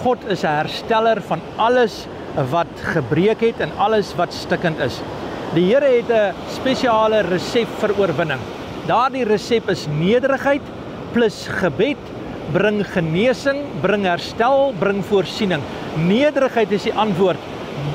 God is 'n hersteller van alles wat gebreek het en alles wat stikkend is. Die Here het 'n spesiale resep vir oorwinning. Daardie resep is nederigheid plus gebed, bring genesing, bring herstel, bring voorsiening. Nederigheid is die antwoord.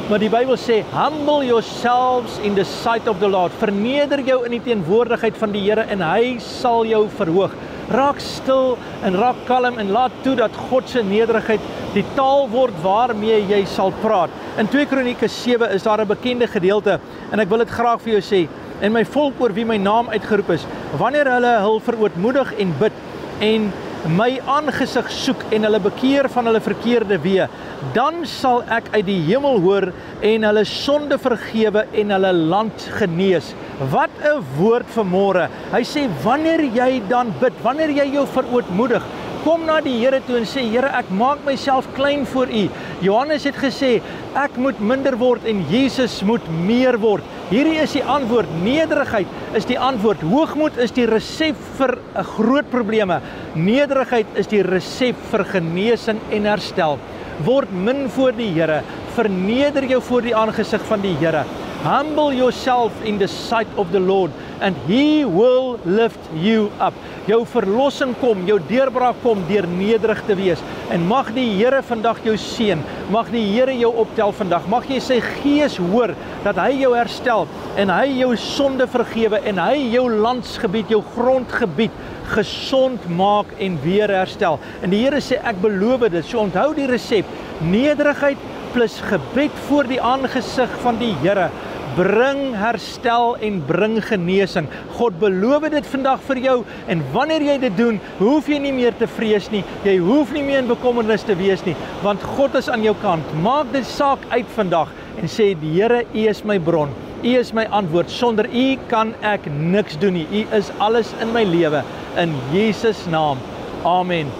Maar die Bybel sê, humble yourselves in the sight of the Lord. Verneder jou in die teenwoordigheid van die Here en hy sal jou verhoog. Raak stil en raak kalm en laat toe dat God se nederigheid die taal word waarmee jy sal praat. In 2 Kronieke 7 is daar 'n bekende gedeelte en ek wil dit graag vir jou sê. En my volk oor wie my naam uitgeroep is, wanneer hulle hul verootmoedig en bid en my aangesig soek en hulle bekeer van hulle verkeerde weë, dan sal ek uit die hemel hoor en hulle sonde vergewe en hulle land genees. Wat 'n woord vanmôre. Hy sê, wanneer jy dan bid, wanneer jy jou verootmoedig, kom na die Here toe en sê, Here, ek maak myself klein voor U. Johannes het gesê, ek moet minder word en Jesus moet meer word. Hierdie is die antwoord. Nederigheid is die antwoord. Hoogmoed is die resep vir groot probleme. Nederigheid is die resep vir genesing en herstel. Word min voor die Here. Verneder jou voor die aangesig van die Here. Humble yourself in the sight of the Lord and He will lift you up. Jou verlossing kom, jou deurbraak kom deur nederig te wees. En mag die Here vandag jou seën. Mag die Here jou optel vandag. Mag jy sy gees hoor dat hy jou herstel en hy jou sonde vergewe en hy jou landsgebied, jou grondgebied gesond maak en weer herstel. En die Here sê, ek beloof dit. So onthou die resep. Nederigheid plus gebed voor die aangesig van die Here. Bring herstel en bring genesing. God beloof dit vandag vir jou en wanneer jy dit doen, hoef jy nie meer te vrees nie. Jy hoef nie meer in bekommernis te wees nie, want God is aan jou kant. Maak dit saak uit vandag en sê, die Here, U is my bron. U is my antwoord. Sonder U kan ek niks doen nie. U is alles in my lewe. In Jesus naam. Amen.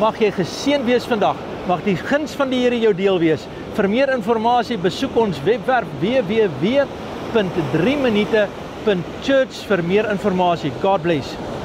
Mag jy geseën wees vandag. Mag die guns van die Here jou deel wees. Vir meer inligting besoek ons webwerf www.3minute.church vir meer inligting. God bless.